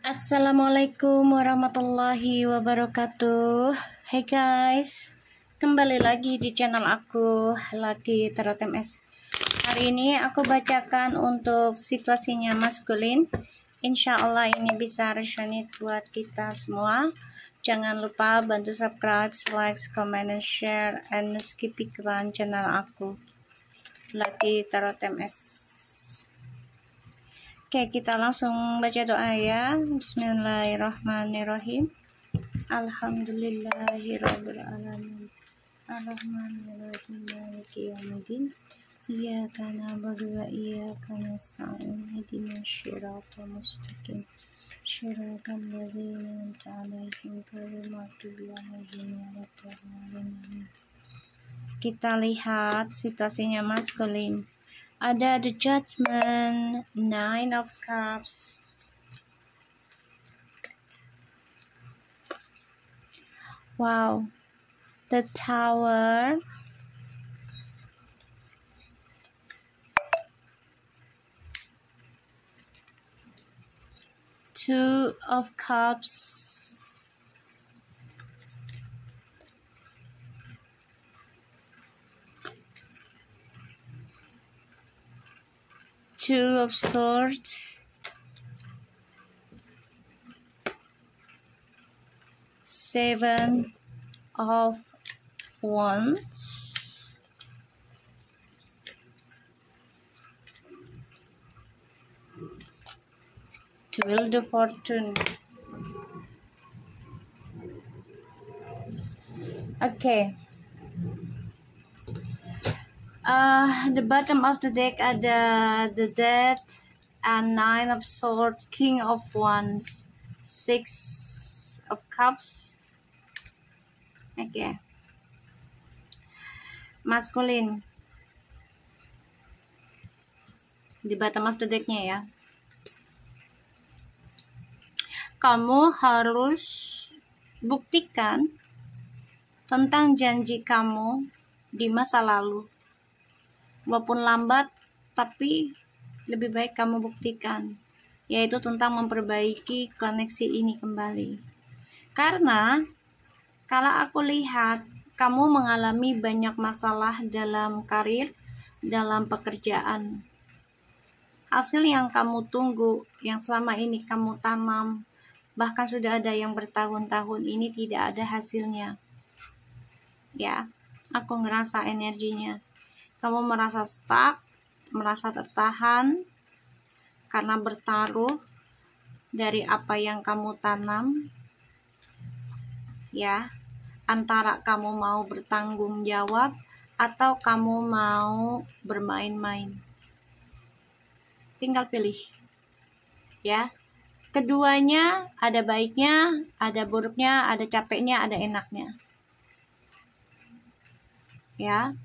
Assalamualaikum warahmatullahi wabarakatuh. Hey guys, kembali lagi di channel aku, Lucky Tarot MS. Hari ini aku bacakan untuk situasinya maskulin. Insya Allah ini bisa resonate buat kita semua. Jangan lupa bantu subscribe, like, comment, and share, and skip iklan channel aku, Lucky Tarot MS. Oke, kita langsung baca doa ya. Bismillahirrahmanirrahim. Alhamdulillahirabbil alamin. Arrahmanirrahim. Maliki yaumiddin. Iyyaka na'budu wa iyyaka nasta'in. Ihdinas shiratal mustaqim. Shiratal ladzina an'amta 'alaihim ghairil maghdubi 'alaihim waladdallin. Kita lihat situasinya maskulin. Ada the Judgment, Nine of Cups, wow, the Tower, Two of Cups, Two of Swords, Seven of Wands, Wheel of Fortune. Okay. The bottom of the deck ada the Death and Nine of Swords, King of Wands, Six of Cups. Okay. Maskulin. Di bottom of the decknya ya. Kamu harus buktikan tentang janji kamu di masa lalu. Walaupun lambat, tapi lebih baik kamu buktikan, yaitu tentang memperbaiki koneksi ini kembali. Karena kalau aku lihat kamu mengalami banyak masalah dalam karir, dalam pekerjaan. Hasil yang kamu tunggu, yang selama ini kamu tanam, bahkan sudah ada yang bertahun-tahun ini tidak ada hasilnya. Ya, aku ngerasa energinya. Kamu merasa stuck, merasa tertahan karena bertaruh dari apa yang kamu tanam. Ya, antara kamu mau bertanggung jawab atau kamu mau bermain-main. Tinggal pilih. Ya. Keduanya ada baiknya, ada buruknya, ada capeknya, ada enaknya. Ya.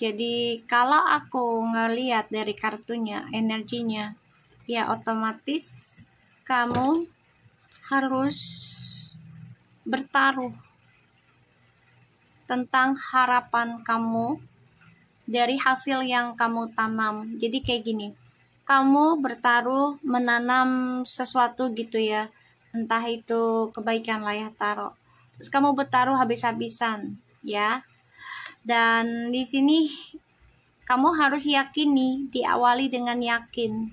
Jadi kalau aku ngelihat dari kartunya, energinya, ya otomatis kamu harus bertaruh tentang harapan kamu dari hasil yang kamu tanam. Jadi kayak gini, kamu bertaruh menanam sesuatu gitu ya, entah itu kebaikan lah ya taruh. Terus kamu bertaruh habis-habisan ya. Dan di sini kamu harus yakini, diawali dengan yakin.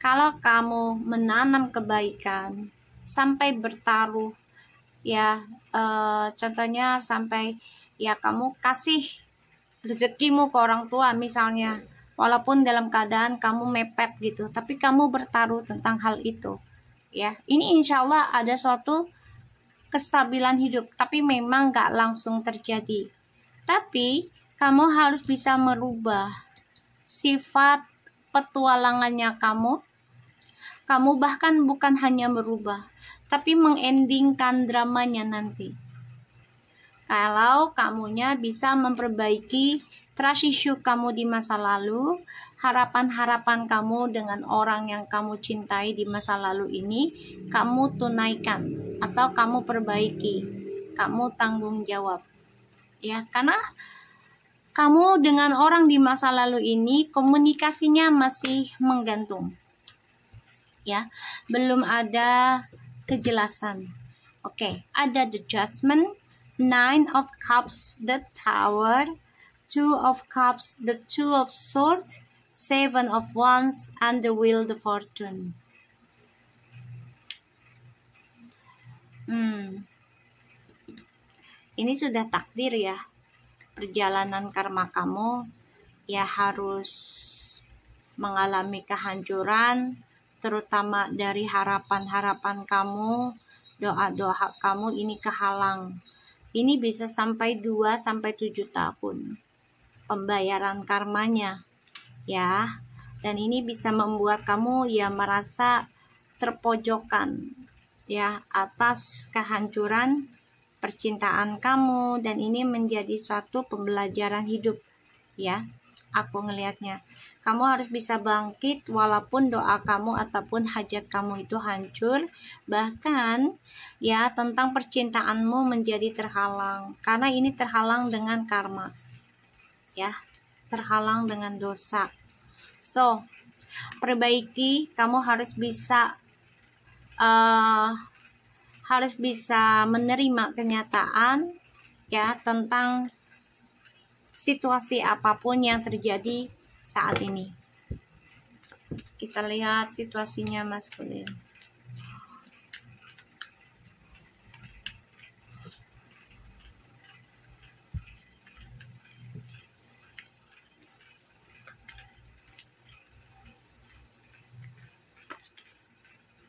Kalau kamu menanam kebaikan sampai bertaruh, ya contohnya sampai ya kamu kasih rezekimu ke orang tua misalnya, walaupun dalam keadaan kamu mepet gitu, tapi kamu bertaruh tentang hal itu. Ya, ini insya Allah ada suatu kestabilan hidup, tapi memang gak langsung terjadi. Tapi kamu harus bisa merubah sifat petualangannya kamu. Kamu bahkan bukan hanya merubah, tapi mengendingkan dramanya nanti. Kalau kamunya bisa memperbaiki trust issue kamu di masa lalu, harapan-harapan kamu dengan orang yang kamu cintai di masa lalu ini, kamu tunaikan atau kamu perbaiki, kamu tanggung jawab. Ya, karena kamu dengan orang di masa lalu ini komunikasinya masih menggantung. Ya, belum ada kejelasan. Oke, ada the Judgment, Nine of Cups, the Tower, Two of Cups, the Two of Swords, Seven of Wands, and the Wheel, the Fortune. Ini sudah takdir ya. Perjalanan karma kamu ya harus mengalami kehancuran, terutama dari harapan-harapan kamu, doa-doa kamu ini kehalang. Ini bisa sampai 2-7 tahun pembayaran karmanya ya. Dan ini bisa membuat kamu ya merasa terpojokan ya atas kehancuran percintaan kamu, dan ini menjadi suatu pembelajaran hidup ya. Aku ngelihatnya kamu harus bisa bangkit walaupun doa kamu ataupun hajat kamu itu hancur, bahkan ya tentang percintaanmu menjadi terhalang karena ini terhalang dengan karma ya, terhalang dengan dosa. So, perbaiki, kamu harus bisa menerima kenyataan ya tentang situasi apapun yang terjadi saat ini. Kita lihat situasinya maskulin.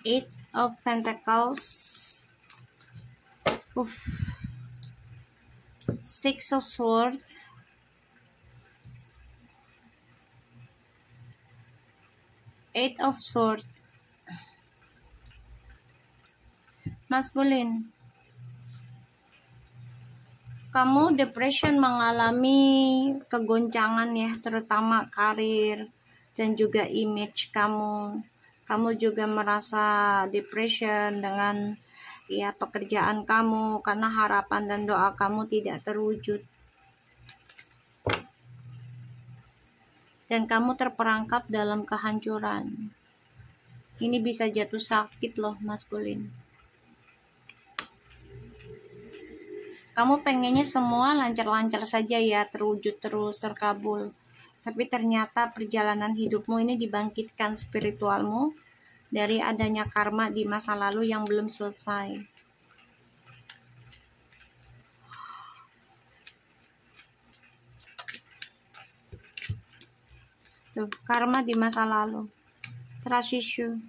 Eight of Pentacles, Six of Swords, Eight of Swords. Maskulin, kamu depression, mengalami kegoncangan ya, terutama karir dan juga image kamu. Kamu juga merasa depression dengan ya pekerjaan kamu karena harapan dan doa kamu tidak terwujud. Dan kamu terperangkap dalam kehancuran. Ini bisa jatuh sakit loh, maskulin. Kamu pengennya semua lancar-lancar saja ya, terwujud terus, terkabul. Tapi ternyata perjalanan hidupmu ini dibangkitkan spiritualmu dari adanya karma di masa lalu yang belum selesai. Tuh, karma di masa lalu. Trust issue.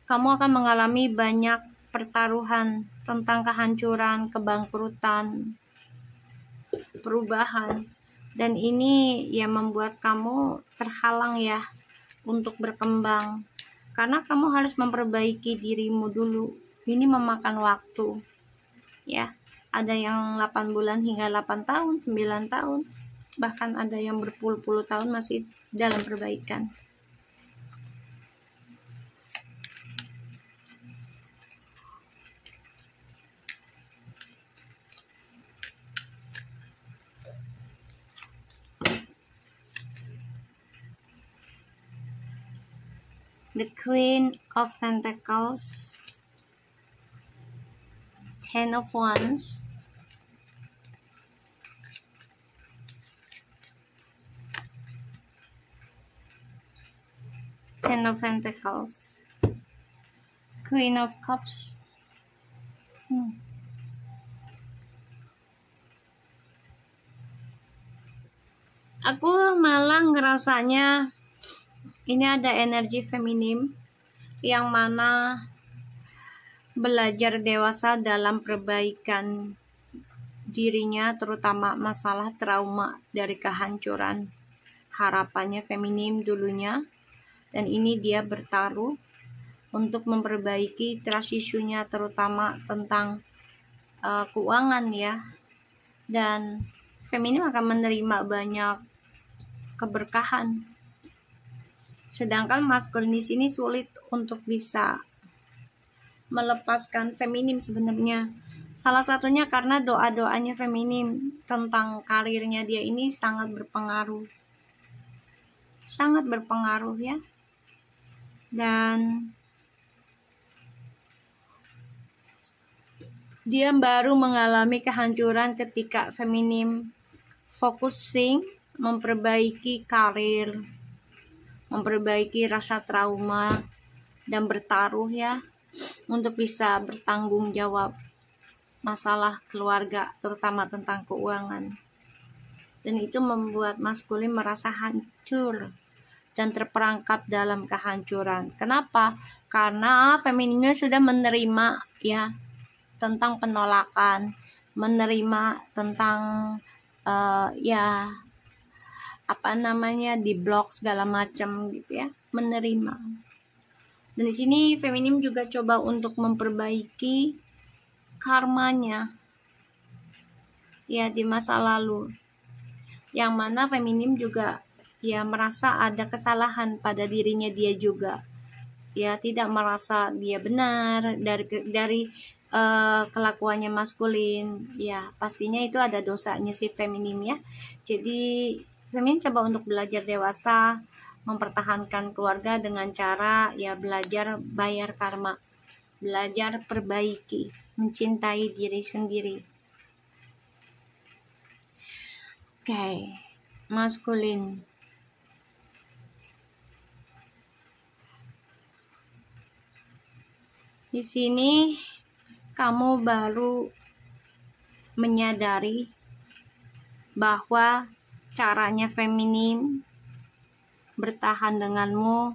Kamu akan mengalami banyak pertaruhan tentang kehancuran, kebangkrutan, perubahan, dan ini ya membuat kamu terhalang ya untuk berkembang karena kamu harus memperbaiki dirimu dulu. Ini memakan waktu ya, ada yang 8 bulan hingga 8 tahun, 9 tahun, bahkan ada yang berpuluh-puluh tahun masih dalam perbaikan. The Queen of Pentacles, Ten of Wands, Ten of Pentacles, Queen of Cups. Aku malah ngerasanya ini ada energi feminim yang mana belajar dewasa dalam perbaikan dirinya, terutama masalah trauma dari kehancuran harapannya feminim dulunya, dan ini dia bertaruh untuk memperbaiki trust issue-nya, terutama tentang keuangan ya, dan feminim akan menerima banyak keberkahan. Sedangkan maskulin di sini sulit untuk bisa melepaskan feminim sebenarnya. Salah satunya karena doa-doanya feminim tentang karirnya dia ini sangat berpengaruh. Sangat berpengaruh ya. dan dia baru mengalami kehancuran ketika feminim focusing memperbaiki karir, memperbaiki rasa trauma, dan bertaruh ya untuk bisa bertanggung jawab masalah keluarga, terutama tentang keuangan. Dan itu membuat maskulin merasa hancur dan terperangkap dalam kehancuran. Kenapa? Karena femininnya sudah menerima ya tentang penolakan, menerima tentang diblok segala macam gitu ya, menerima. Dan di sini feminim juga coba untuk memperbaiki karmanya ya di masa lalu, yang mana feminim juga ya merasa ada kesalahan pada dirinya dia juga ya, tidak merasa dia benar dari kelakuannya maskulin ya, pastinya itu ada dosanya si feminim ya. Jadi feminim coba untuk belajar dewasa, mempertahankan keluarga dengan cara ya belajar bayar karma, belajar perbaiki, mencintai diri sendiri. Oke, maskulin. Di sini kamu baru menyadari bahwa caranya feminim bertahan denganmu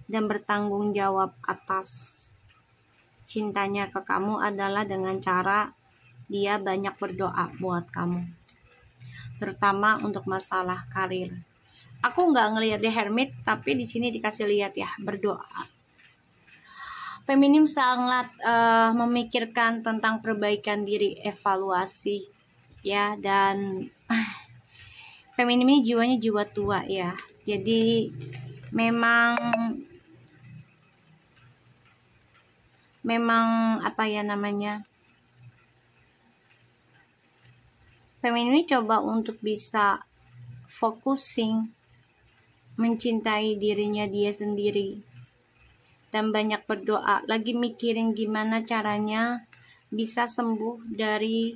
dan bertanggung jawab atas cintanya ke kamu adalah dengan cara dia banyak berdoa buat kamu, terutama untuk masalah karir. Aku nggak ngelihat di hermit, tapi di sini dikasih lihat ya berdoa. Feminim sangat memikirkan tentang perbaikan diri, evaluasi ya, dan feminim ini jiwanya jiwa tua ya. Jadi memang feminim ini coba untuk bisa focusing mencintai dirinya dia sendiri dan banyak berdoa, lagi mikirin gimana caranya bisa sembuh dari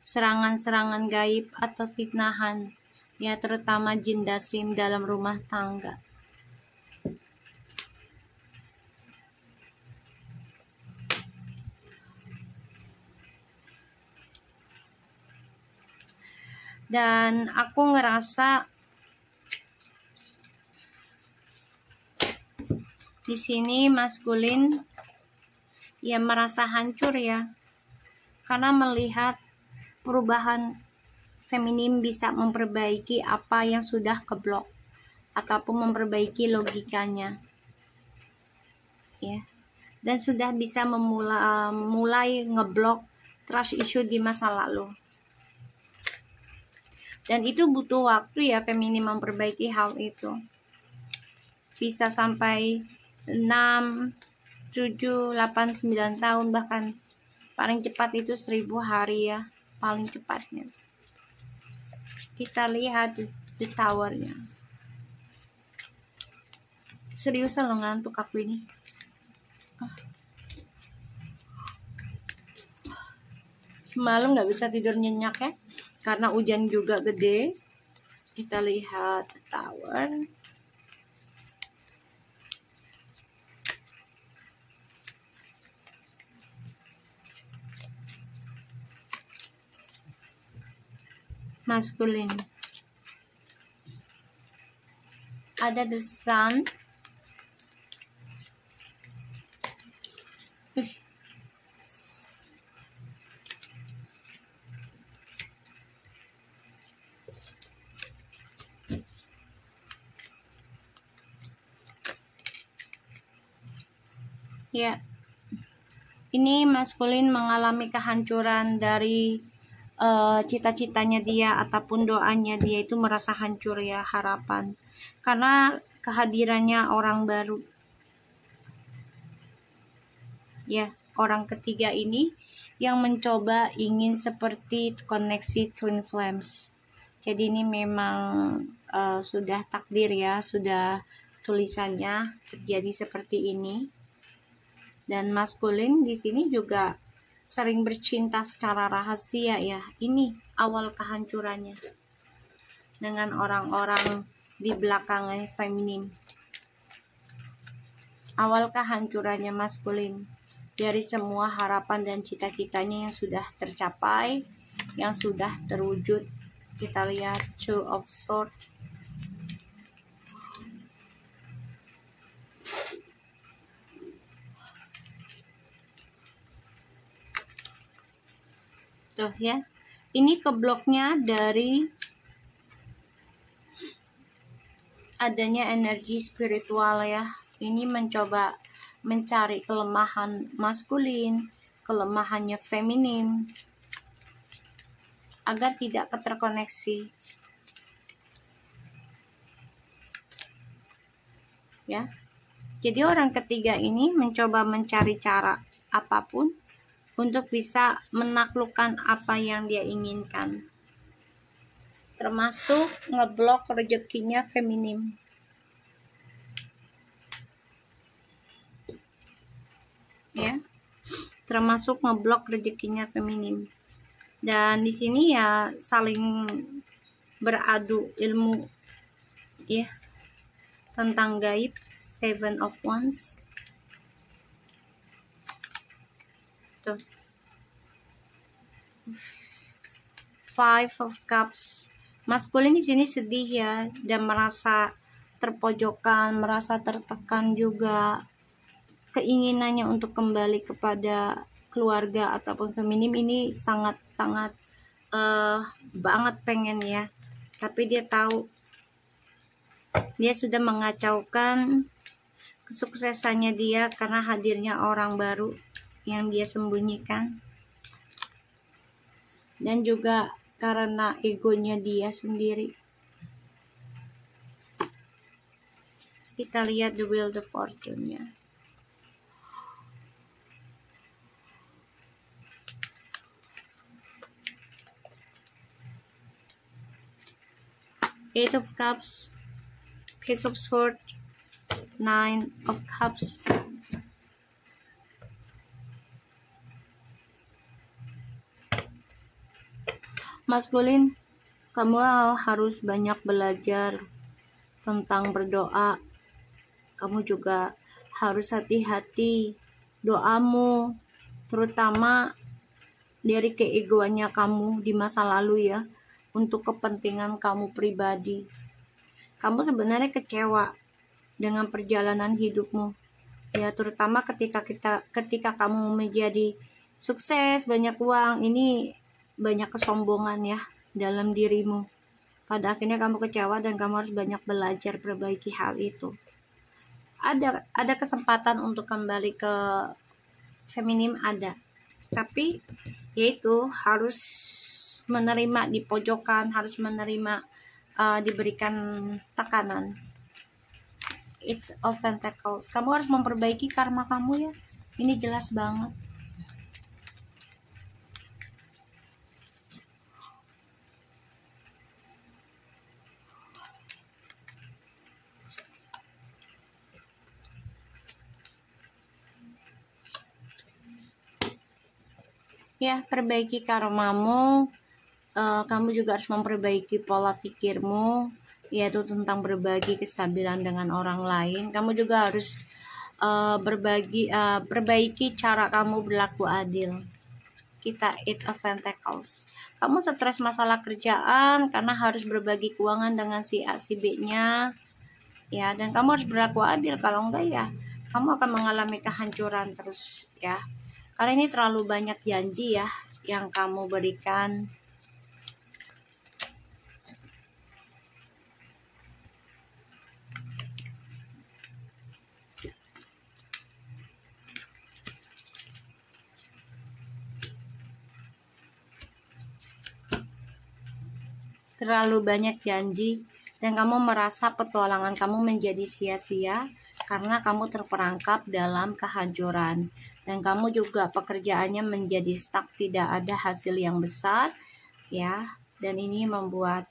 serangan-serangan gaib atau fitnahan ya, terutama jin dasim dalam rumah tangga. Dan aku ngerasa di sini maskulin ya merasa hancur ya, karena melihat perubahan feminim bisa memperbaiki apa yang sudah keblok ataupun memperbaiki logikanya ya, dan sudah bisa mulai ngeblok trust issue di masa lalu. Dan itu butuh waktu ya feminim memperbaiki hal itu, bisa sampai 6, 7, 8, 9 tahun, bahkan paling cepat itu 1000 hari ya, paling cepatnya. Kita lihat the towernya. Seriusan lo ngantuk aku ini. Semalam gak bisa tidur nyenyak ya, karena hujan juga gede. Kita lihat the tower. Maskulin. Ada the sun. Ya, ini maskulin mengalami kehancuran dari cita-citanya dia ataupun doanya dia, itu merasa hancur ya, harapan, karena kehadirannya orang baru ya, orang ketiga ini yang mencoba ingin seperti koneksi twin flames. Jadi ini memang sudah takdir ya, sudah tulisannya terjadi seperti ini. Dan maskulin di sini juga sering bercinta secara rahasia ya. Ini awal kehancurannya dengan orang-orang di belakangnya feminim. Awal kehancurannya maskulin dari semua harapan dan cita-citanya yang sudah tercapai, yang sudah terwujud. Kita lihat Two of Swords. Tuh ya. Ini kebloknya dari adanya energi spiritual ya. Ini mencoba mencari kelemahan maskulin, kelemahannya feminim, agar tidak terkoneksi. Ya. Jadi orang ketiga ini mencoba mencari cara apapun untuk bisa menaklukkan apa yang dia inginkan. Termasuk ngeblok rezekinya feminim. Ya. Termasuk ngeblok rezekinya feminim. Dan di sini ya saling beradu ilmu ya tentang gaib. Seven of Wands. Tuh. Five of Cups. Maskulin di sini sedih ya dan merasa terpojokan, merasa tertekan juga. Keinginannya untuk kembali kepada keluarga ataupun feminim ini sangat-sangat banget pengen ya. Tapi dia tahu dia sudah mengacaukan kesuksesannya dia karena hadirnya orang baru yang dia sembunyikan. Dan juga karena egonya dia sendiri. Kita lihat the Wheel of Fortune-nya. Eight of Cups, Page of Swords, Nine of Cups. Maskulin, kamu harus banyak belajar tentang berdoa. Kamu juga harus hati-hati doamu, terutama dari keegoannya kamu di masa lalu ya, untuk kepentingan kamu pribadi. Kamu sebenarnya kecewa dengan perjalanan hidupmu ya, terutama ketika kamu menjadi sukses, banyak uang, ini banyak kesombongan ya dalam dirimu. Pada akhirnya kamu kecewa dan kamu harus banyak belajar perbaiki hal itu. Ada kesempatan untuk kembali ke feminim, ada, tapi yaitu harus menerima di pojokan, harus menerima diberikan tekanan. It's of Pentacles. Kamu harus memperbaiki karma kamu ya. Ini jelas banget. Ya, perbaiki karmamu. Kamu juga harus memperbaiki pola pikirmu, yaitu tentang berbagi kestabilan dengan orang lain. Kamu juga harus perbaiki cara kamu berlaku adil. Kita Eight of Pentacles. Kamu stres masalah kerjaan karena harus berbagi keuangan dengan si A si B-nya. Ya, dan kamu harus berlaku adil, kalau enggak ya kamu akan mengalami kehancuran terus ya. Karena ini terlalu banyak janji ya yang kamu berikan. Terlalu banyak janji dan kamu merasa petualangan kamu menjadi sia-sia karena kamu terperangkap dalam kehancuran, dan kamu juga pekerjaannya menjadi stuck, tidak ada hasil yang besar ya, dan ini membuat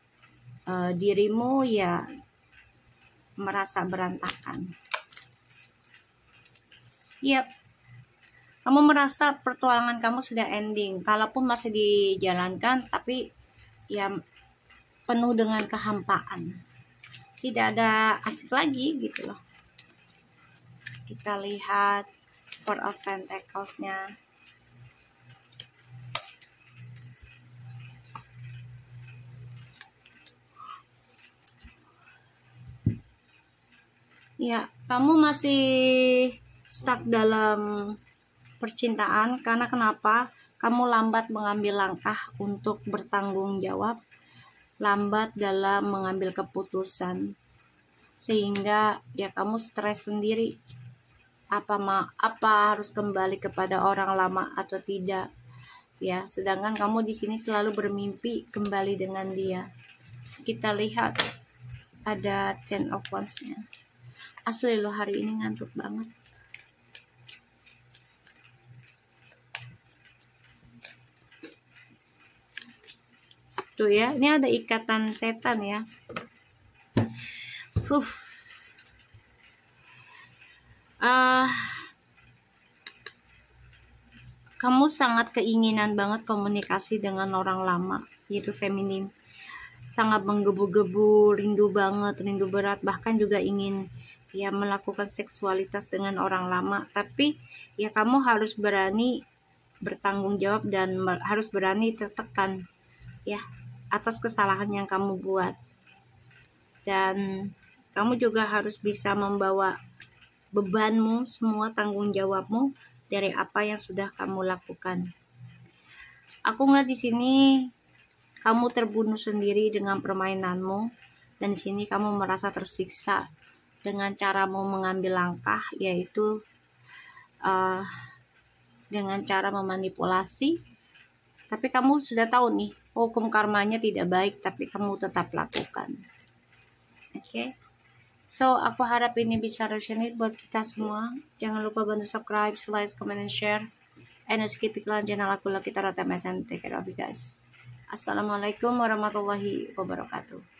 dirimu ya merasa berantakan. Yap, kamu merasa pertualangan kamu sudah ending, kalaupun masih dijalankan, tapi ya penuh dengan kehampaan, tidak ada asik lagi gitu loh. Kita lihat Four of Pentacles-nya. Ya, kamu masih stuck dalam percintaan karena kenapa? Kamu lambat mengambil langkah untuk bertanggung jawab, lambat dalam mengambil keputusan, sehingga ya kamu stres sendiri. Apa harus kembali kepada orang lama atau tidak? Ya, sedangkan kamu di sini selalu bermimpi kembali dengan dia. Kita lihat ada Ten of Wands-nya. Asli lo hari ini ngantuk banget. Tuh ya, ini ada ikatan setan ya. Kamu sangat keinginan banget komunikasi dengan orang lama, yaitu feminim. Sangat menggebu-gebu, rindu banget, rindu berat, bahkan juga ingin ya melakukan seksualitas dengan orang lama. Tapi ya kamu harus berani bertanggung jawab dan harus berani tertekan ya atas kesalahan yang kamu buat. Dan kamu juga harus bisa membawa bebanmu, semua tanggung jawabmu dari apa yang sudah kamu lakukan. Aku ngeliat di sini kamu terbunuh sendiri dengan permainanmu, dan di sini kamu merasa tersiksa dengan caramu mengambil langkah, yaitu dengan cara memanipulasi. Tapi kamu sudah tahu nih, hukum karmanya tidak baik, tapi kamu tetap lakukan. Oke. So, aku harap ini bisa resonate buat kita semua. Jangan lupa bantu subscribe, like, comment, and share. And skip iklan channel aku, kita Rata MSN. Take care of you guys. Assalamualaikum warahmatullahi wabarakatuh.